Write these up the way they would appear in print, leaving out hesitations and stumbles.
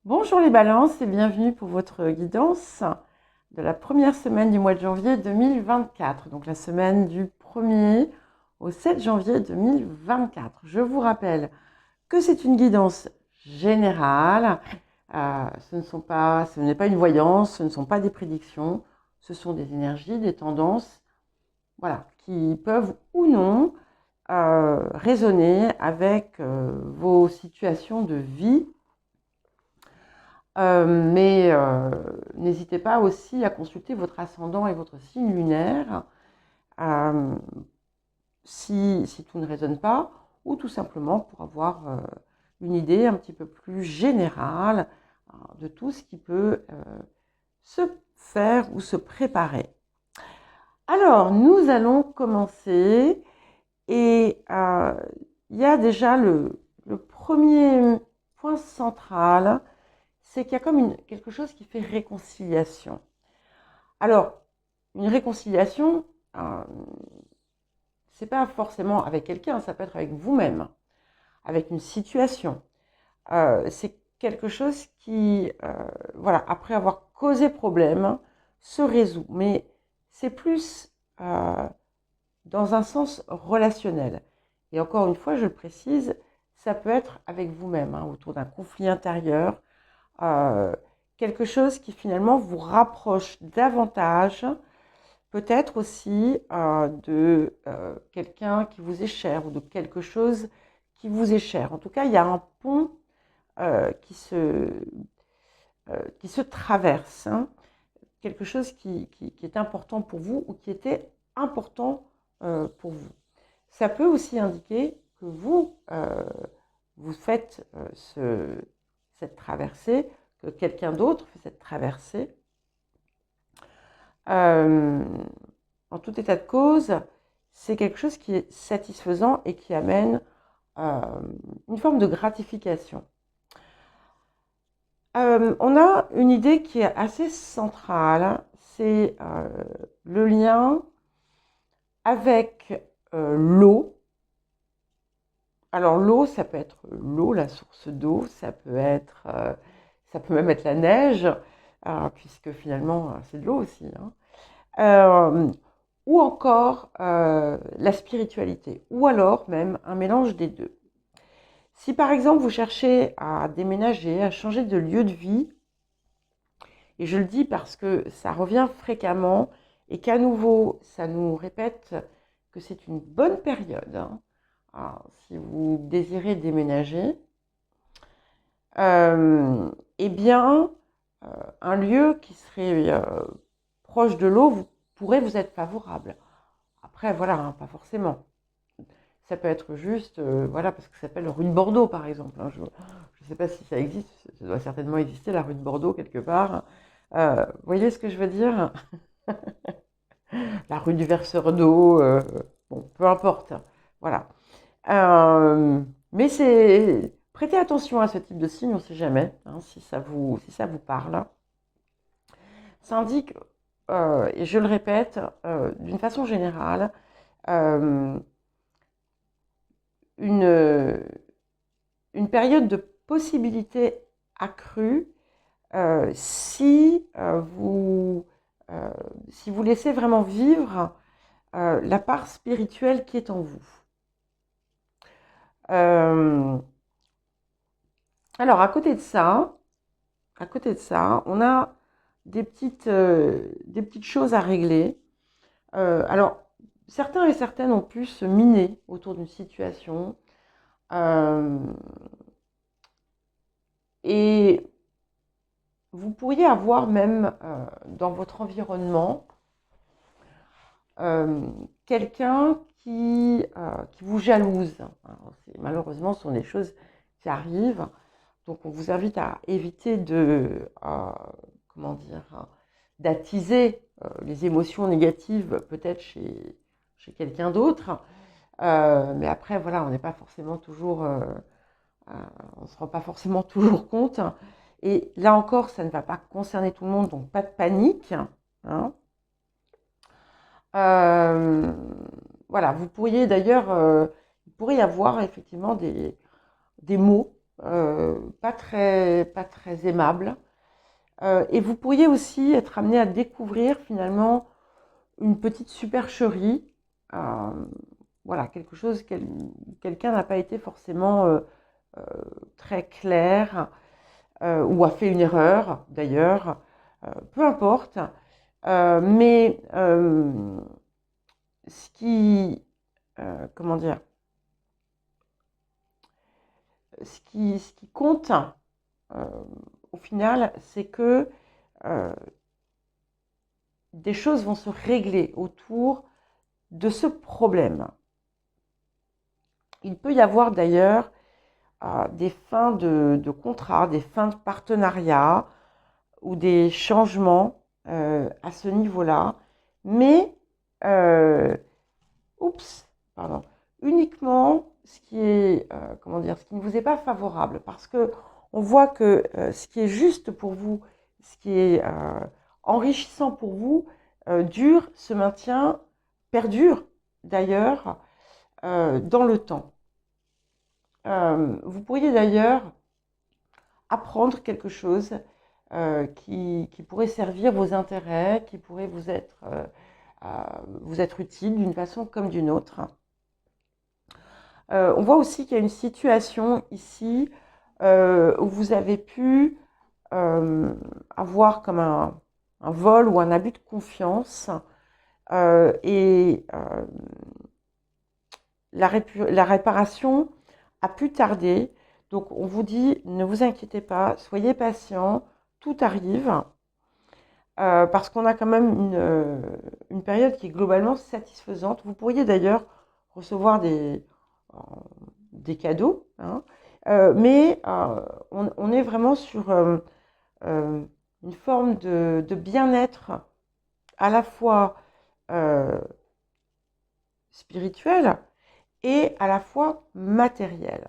Bonjour les balances et bienvenue pour votre guidance de la première semaine du mois de janvier 2024. Donc la semaine du 1er au 7 janvier 2024. Je vous rappelle que c'est une guidance générale. Ce n'est pas une voyance, ce ne sont pas des prédictions. Ce sont des énergies, des tendances, voilà, qui peuvent ou non résonner avec vos situations de vie. Mais n'hésitez pas aussi à consulter votre ascendant et votre signe lunaire euh, si tout ne résonne pas, ou tout simplement pour avoir une idée un petit peu plus générale de tout ce qui peut se faire ou se préparer. Alors, nous allons commencer et il y a déjà le premier point central, c'est qu'il y a comme quelque chose qui fait réconciliation. Alors, une réconciliation, c'est pas forcément avec quelqu'un, ça peut être avec vous-même, avec une situation. C'est quelque chose qui, voilà, après avoir causé problème, se résout. Mais c'est plus dans un sens relationnel. Et encore une fois, je le précise, ça peut être avec vous-même, autour d'un conflit intérieur, quelque chose qui finalement vous rapproche davantage, peut-être aussi de quelqu'un qui vous est cher ou de quelque chose qui vous est cher. En tout cas, il y a un pont qui se traverse, quelque chose qui est important pour vous ou qui était important pour vous. Ça peut aussi indiquer que vous faites cette traversée, que quelqu'un d'autre fait cette traversée. En tout état de cause, c'est quelque chose qui est satisfaisant et qui amène une forme de gratification. On a une idée qui est assez centrale, c'est le lien avec l'eau. Alors l'eau, ça peut être l'eau, la source d'eau, ça peut même être la neige, puisque finalement c'est de l'eau aussi, ou encore la spiritualité, ou alors même un mélange des deux. Si par exemple vous cherchez à déménager, à changer de lieu de vie, et je le dis parce que ça revient fréquemment et qu'à nouveau ça nous répète que c'est une bonne période, si vous désirez déménager, eh bien, un lieu qui serait proche de l'eau pourrait vous être favorable. Après, voilà, pas forcément. Ça peut être juste, voilà, parce que ça s'appelle rue de Bordeaux, par exemple. Je ne sais pas si ça existe, ça doit certainement exister, la rue de Bordeaux, quelque part. Vous voyez ce que je veux dire? La rue du verseur d'eau, bon, peu importe. Voilà. Mais prêtez attention à ce type de signe, on ne sait jamais, si ça vous parle. Ça indique, et je le répète, d'une façon générale, euh, une, une période de possibilités accrues si vous laissez vraiment vivre la part spirituelle qui est en vous. Alors, à côté de ça, on a des petites choses à régler. Alors, certains et certaines ont pu se miner autour d'une situation. Et vous pourriez avoir même dans votre environnement quelqu'un qui vous jalouse. Malheureusement, ce sont des choses qui arrivent. Donc, on vous invite à éviter comment dire, d'attiser les émotions négatives peut-être chez quelqu'un d'autre. Mais après, voilà, on n'est pas forcément toujours, on ne se rend pas forcément toujours compte. Et là encore, ça ne va pas concerner tout le monde, donc pas de panique. Euh, voilà, vous pourriez d'ailleurs, il pourrait y avoir effectivement des mots pas très aimable. Et vous pourriez aussi être amené à découvrir finalement une petite supercherie, euh, voilà, quelque chose, quelqu'un n'a pas été forcément euh, très clair, ou a fait une erreur d'ailleurs, peu importe. Mais ce qui, comment dire, ce qui compte euh, au final, c'est que euh, des choses vont se régler autour de ce problème. Il peut y avoir d'ailleurs des fins de contrat, des fins de partenariat ou des changements à ce niveau-là, mais euh, oups, pardon, uniquement ce qui est, comment dire, ce qui ne vous est pas favorable, parce que on voit que ce qui est juste pour vous, ce qui est enrichissant pour vous, dure, se maintient, perdure d'ailleurs dans le temps. Vous pourriez d'ailleurs apprendre quelque chose qui pourrait servir vos intérêts, qui pourrait vous être utile d'une façon comme d'une autre. On voit aussi qu'il y a une situation ici où vous avez pu avoir comme un vol ou un abus de confiance et la réparation a pu tarder. Donc on vous dit, ne vous inquiétez pas, soyez patient, tout arrive. Parce qu'on a quand même une période qui est globalement satisfaisante. Vous pourriez d'ailleurs recevoir des cadeaux, hein, mais on est vraiment sur une forme de bien-être à la fois euh, spirituel et à la fois matériel.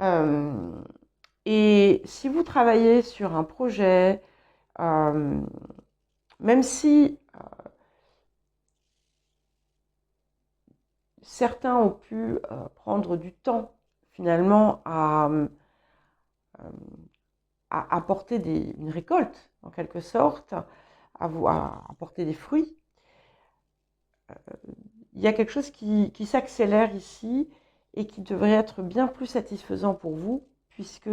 Euh, et si vous travaillez sur un projet, même si certains ont pu prendre du temps finalement à apporter une récolte en quelque sorte, à apporter des fruits, il y a quelque chose qui s'accélère ici et qui devrait être bien plus satisfaisant pour vous, puisque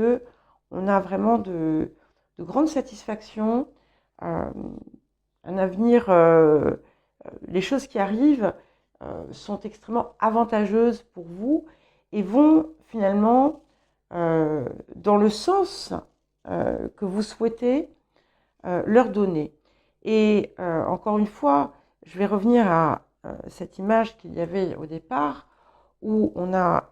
on a vraiment de grandes satisfactions, euh, un avenir, les choses qui arrivent sont extrêmement avantageuses pour vous et vont finalement dans le sens que vous souhaitez leur donner. Et encore une fois, je vais revenir à cette image qu'il y avait au départ, où on a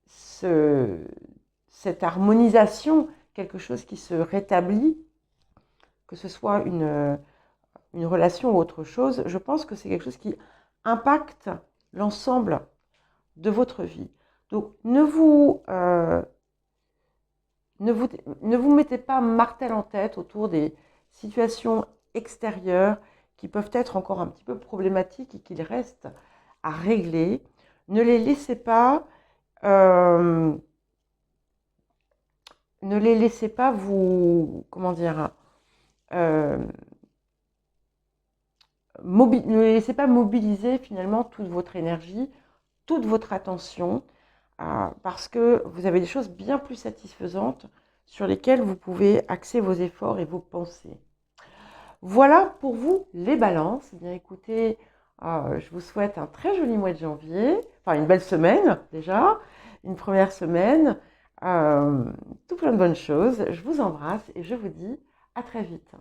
cette harmonisation, quelque chose qui se rétablit, que ce soit une relation ou autre chose. Je pense que c'est quelque chose qui impacte l'ensemble de votre vie. Donc ne vous mettez pas martel en tête autour des situations extérieures qui peuvent être encore un petit peu problématiques et qu'il reste à régler. Ne les laissez pas, euh, ne les laissez pas vous, comment dire, euh, ne les laissez pas mobiliser finalement toute votre énergie, toute votre attention, parce que vous avez des choses bien plus satisfaisantes sur lesquelles vous pouvez axer vos efforts et vos pensées. Voilà pour vous les balances. Eh bien écoutez, je vous souhaite un très joli mois de janvier, enfin une belle semaine déjà, une première semaine, tout plein de bonnes choses. Je vous embrasse et je vous dis à très vite.